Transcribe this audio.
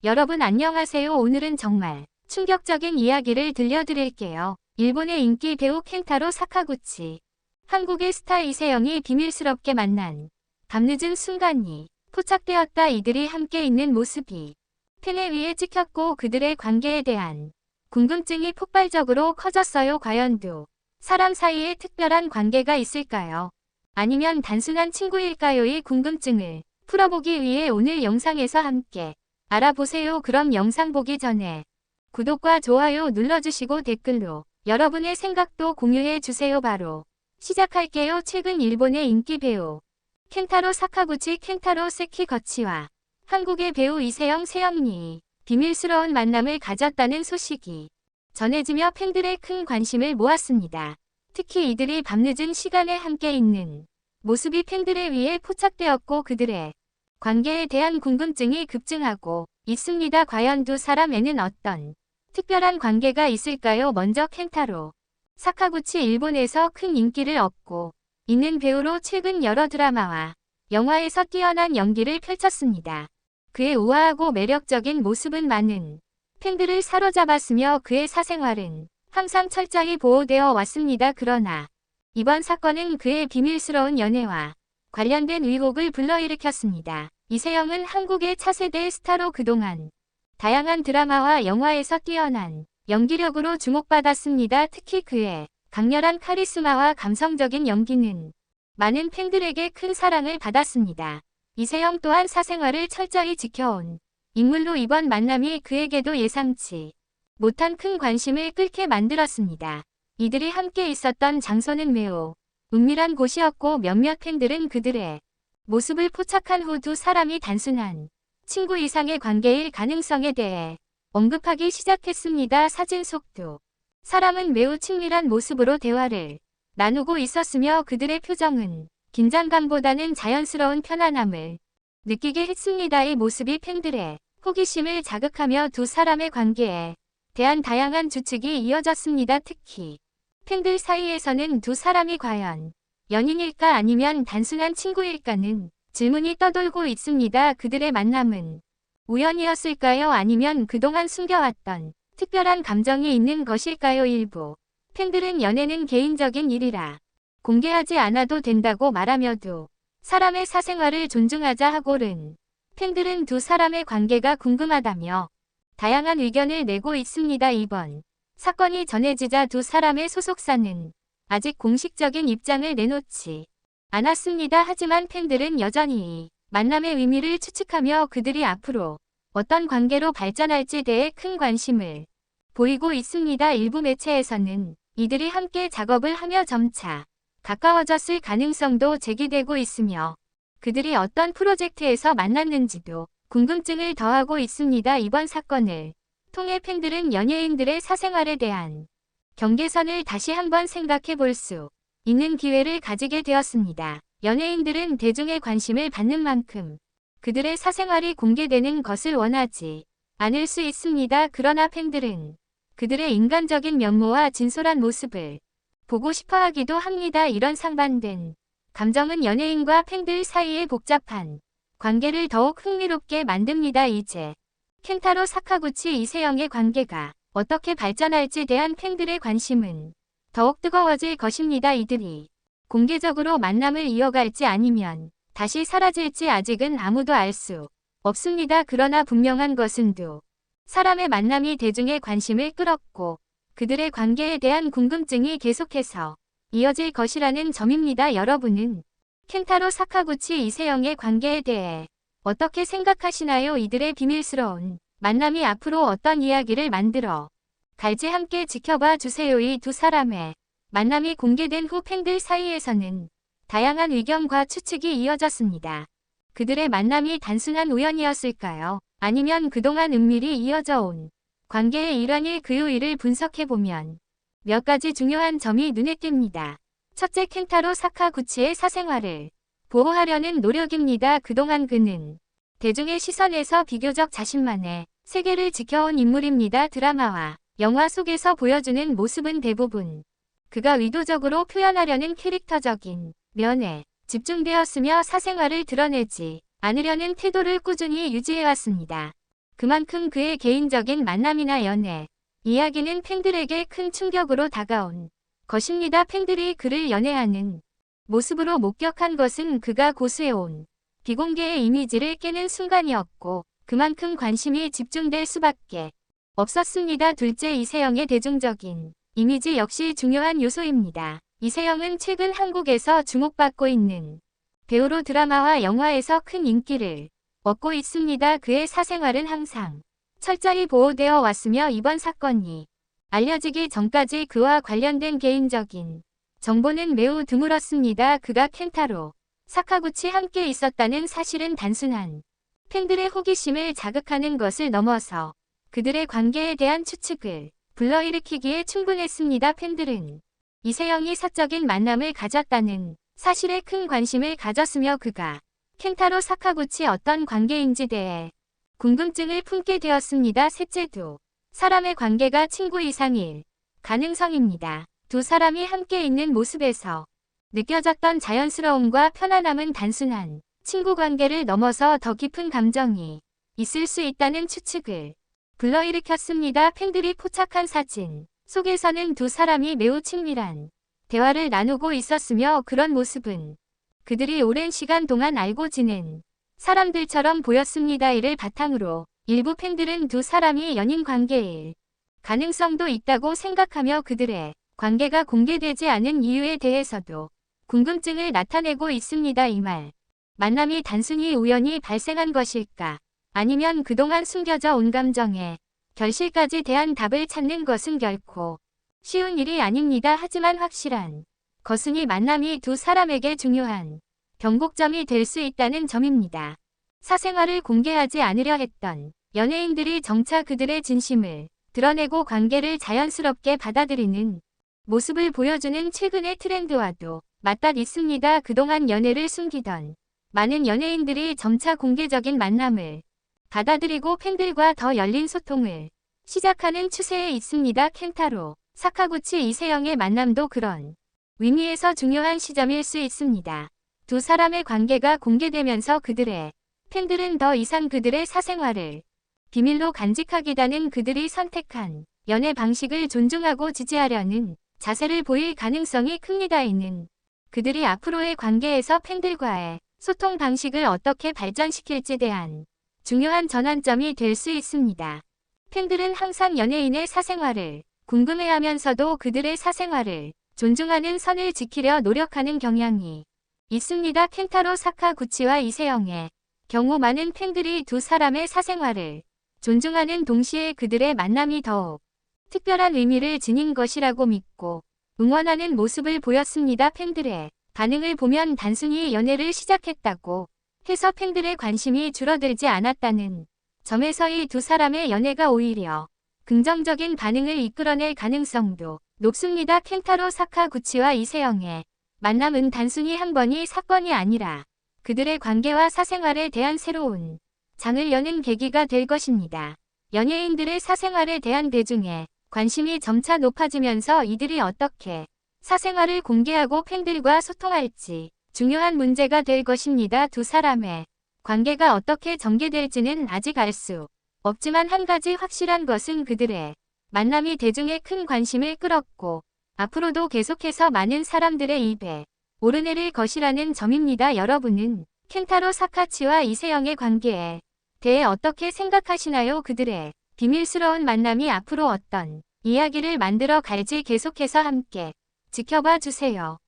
여러분 안녕하세요. 오늘은 정말 충격적인 이야기를 들려드릴게요. 일본의 인기 배우 켄타로 사카구치. 한국의 스타 이세영이 비밀스럽게 만난 밤늦은 순간이 포착되었다. 이들이 함께 있는 모습이 팬에 의해 찍혔고 그들의 관계에 대한 궁금증이 폭발적으로 커졌어요. 과연 두 사람 사이에 특별한 관계가 있을까요? 아니면 단순한 친구일까요? 이 궁금증을 풀어보기 위해 오늘 영상에서 함께 알아보세요. 그럼 영상 보기 전에 구독과 좋아요 눌러주시고 댓글로 여러분의 생각도 공유해주세요. 바로 시작할게요. 최근 일본의 인기 배우 켄타로 사카구치 켄타로 세키거치와 한국의 배우 이세영 세영이 비밀스러운 만남을 가졌다는 소식이 전해지며 팬들의 큰 관심을 모았습니다. 특히 이들이 밤늦은 시간에 함께 있는 모습이 팬들에 의해 포착되었고 그들의 관계에 대한 궁금증이 급증하고 있습니다. 과연 두 사람에는 어떤 특별한 관계가 있을까요? 먼저 켄타로 사카구치. 일본에서 큰 인기를 얻고 있는 배우로 최근 여러 드라마와 영화에서 뛰어난 연기를 펼쳤습니다. 그의 우아하고 매력적인 모습은 많은 팬들을 사로잡았으며 그의 사생활은 항상 철저히 보호되어 왔습니다. 그러나 이번 사건은 그의 비밀스러운 연애와 관련된 의혹을 불러일으켰습니다. 이세영은 한국의 차세대 스타로 그동안 다양한 드라마와 영화에서 뛰어난 연기력으로 주목받았습니다. 특히 그의 강렬한 카리스마와 감성적인 연기는 많은 팬들에게 큰 사랑을 받았습니다. 이세영 또한 사생활을 철저히 지켜온 인물로 이번 만남이 그에게도 예상치 못한 큰 관심을 끌게 만들었습니다. 이들이 함께 있었던 장소는 매우 은밀한 곳이었고 몇몇 팬들은 그들의 모습을 포착한 후 두 사람이 단순한 친구 이상의 관계일 가능성에 대해 언급하기 시작했습니다. 사진 속 두 사람은 매우 친밀한 모습으로 대화를 나누고 있었으며 그들의 표정은 긴장감보다는 자연스러운 편안함을 느끼게 했습니다. 이 모습이 팬들의 호기심을 자극하며 두 사람의 관계에 대한 다양한 추측이 이어졌습니다. 특히 팬들 사이에서는 두 사람이 과연 연인일까 아니면 단순한 친구일까는 질문이 떠돌고 있습니다. 그들의 만남은 우연이었을까요? 아니면 그동안 숨겨왔던 특별한 감정이 있는 것일까요? 일부 팬들은 연애는 개인적인 일이라 공개하지 않아도 된다고 말하며도 사람의 사생활을 존중하자 하고는 팬들은 두 사람의 관계가 궁금하다며 다양한 의견을 내고 있습니다. 이번 사건이 전해지자 두 사람의 소속사는 아직 공식적인 입장을 내놓지 않았습니다. 하지만 팬들은 여전히 이 만남의 의미를 추측하며 그들이 앞으로 어떤 관계로 발전할지에 대해 큰 관심을 보이고 있습니다. 일부 매체에서는 이들이 함께 작업을 하며 점차 가까워졌을 가능성도 제기되고 있으며 그들이 어떤 프로젝트에서 만났는지도 궁금증을 더하고 있습니다. 이번 사건을 통해 팬들은 연예인들의 사생활에 대한 경계선을 다시 한번 생각해 볼 수 있는 기회를 가지게 되었습니다. 연예인들은 대중의 관심을 받는 만큼 그들의 사생활이 공개되는 것을 원하지 않을 수 있습니다. 그러나 팬들은 그들의 인간적인 면모와 진솔한 모습을 보고 싶어 하기도 합니다. 이런 상반된 감정은 연예인과 팬들 사이의 복잡한 관계를 더욱 흥미롭게 만듭니다. 이제 켄타로 사카구치 이세영의 관계가 어떻게 발전할지에 대한 팬들의 관심은 더욱 뜨거워질 것입니다. 이들이 공개적으로 만남을 이어갈지 아니면 다시 사라질지 아직은 아무도 알 수 없습니다. 그러나 분명한 것은 두 사람의 만남이 대중의 관심을 끌었고 그들의 관계에 대한 궁금증이 계속해서 이어질 것이라는 점입니다. 여러분은 켄타로 사카구치 이세영의 관계에 대해 어떻게 생각하시나요? 이들의 비밀스러운 만남이 앞으로 어떤 이야기를 만들어 갈지 함께 지켜봐 주세요. 이 두 사람의 만남이 공개된 후 팬들 사이에서는 다양한 의견과 추측이 이어졌습니다. 그들의 만남이 단순한 우연이었을까요? 아니면 그동안 은밀히 이어져 온 관계의 일환일 그 요일을 분석해보면 몇 가지 중요한 점이 눈에 띕니다. 첫째, 켄타로 사카구치의 사생활을 보호하려는 노력입니다. 그동안 그는 대중의 시선에서 비교적 자신만의 세계를 지켜온 인물입니다. 드라마와 영화 속에서 보여주는 모습은 대부분 그가 의도적으로 표현하려는 캐릭터적인 면에 집중되었으며 사생활을 드러내지 않으려는 태도를 꾸준히 유지해왔습니다. 그만큼 그의 개인적인 만남이나 연애, 이야기는 팬들에게 큰 충격으로 다가온 것입니다. 팬들이 그를 연애하는 모습으로 목격한 것은 그가 고수해온 비공개의 이미지를 깨는 순간이었고 그만큼 관심이 집중될 수밖에 없었습니다. 둘째, 이세영의 대중적인 이미지 역시 중요한 요소입니다. 이세영은 최근 한국에서 주목받고 있는 배우로 드라마와 영화에서 큰 인기를 얻고 있습니다. 그의 사생활은 항상 철저히 보호되어 왔으며 이번 사건이 알려지기 전까지 그와 관련된 개인적인 정보는 매우 드물었습니다. 그가 켄타로 사카구치 함께 있었다는 사실은 단순한 팬들의 호기심을 자극하는 것을 넘어서 그들의 관계에 대한 추측을 불러일으키기에 충분했습니다. 팬들은 이세영이 사적인 만남을 가졌다는 사실에 큰 관심을 가졌으며 그가 켄타로 사카구치 어떤 관계인지 대해 궁금증을 품게 되었습니다. 셋째, 두 사람의 관계가 친구 이상일 가능성입니다. 두 사람이 함께 있는 모습에서 느껴졌던 자연스러움과 편안함은 단순한 친구 관계를 넘어서 더 깊은 감정이 있을 수 있다는 추측을 불러일으켰습니다. 팬들이 포착한 사진 속에서는 두 사람이 매우 친밀한 대화를 나누고 있었으며 그런 모습은 그들이 오랜 시간 동안 알고 지낸 사람들처럼 보였습니다. 이를 바탕으로 일부 팬들은 두 사람이 연인 관계일 가능성도 있다고 생각하며 그들의 관계가 공개되지 않은 이유에 대해서도 궁금증을 나타내고 있습니다. 이 만남이 단순히 우연히 발생한 것일까? 아니면 그동안 숨겨져 온 감정의 결실까지 대한 답을 찾는 것은 결코 쉬운 일이 아닙니다. 하지만 확실한 것은 이 만남이 두 사람에게 중요한 변곡점이 될 수 있다는 점입니다. 사생활을 공개하지 않으려 했던 연예인들이 점차 그들의 진심을 드러내고 관계를 자연스럽게 받아들이는 모습을 보여주는 최근의 트렌드와도 맞닿아 있습니다. 그동안 연애를 숨기던 많은 연예인들이 점차 공개적인 만남을 받아들이고 팬들과 더 열린 소통을 시작하는 추세에 있습니다. 켄타로 사카구치 이세영의 만남도 그런 의미에서 중요한 시점일 수 있습니다. 두 사람의 관계가 공개되면서 그들의 팬들은 더 이상 그들의 사생활을 비밀로 간직하기보다는 그들이 선택한 연애 방식을 존중하고 지지하려는 자세를 보일 가능성이 큽니다. 이는 그들이 앞으로의 관계에서 팬들과의 소통 방식을 어떻게 발전시킬지에 대한 중요한 전환점이 될 수 있습니다. 팬들은 항상 연예인의 사생활을 궁금해하면서도 그들의 사생활을 존중하는 선을 지키려 노력하는 경향이 있습니다. 켄타로 사카구치와 이세영의 경우 많은 팬들이 두 사람의 사생활을 존중하는 동시에 그들의 만남이 더욱 특별한 의미를 지닌 것이라고 믿고 응원하는 모습을 보였습니다. 팬들의 반응을 보면 단순히 연애를 시작했다고 해서 팬들의 관심이 줄어들지 않았다는 점에서 이 두 사람의 연애가 오히려 긍정적인 반응을 이끌어낼 가능성도 높습니다. 켄타로 사카구치와 이세영의 만남은 단순히 한 번의 사건이 아니라 그들의 관계와 사생활에 대한 새로운 장을 여는 계기가 될 것입니다. 연예인들의 사생활에 대한 대중의 관심이 점차 높아지면서 이들이 어떻게 사생활을 공개하고 팬들과 소통할지 중요한 문제가 될 것입니다. 두 사람의 관계가 어떻게 전개될지는 아직 알 수 없지만 한 가지 확실한 것은 그들의 만남이 대중의 큰 관심을 끌었고 앞으로도 계속해서 많은 사람들의 입에 오르내릴 것이라는 점입니다. 여러분은 켄타로 사카구치와 이세영의 관계에 대해 어떻게 생각하시나요? 그들의 비밀스러운 만남이 앞으로 어떤 이야기를 만들어 갈지 계속해서 함께 지켜봐 주세요.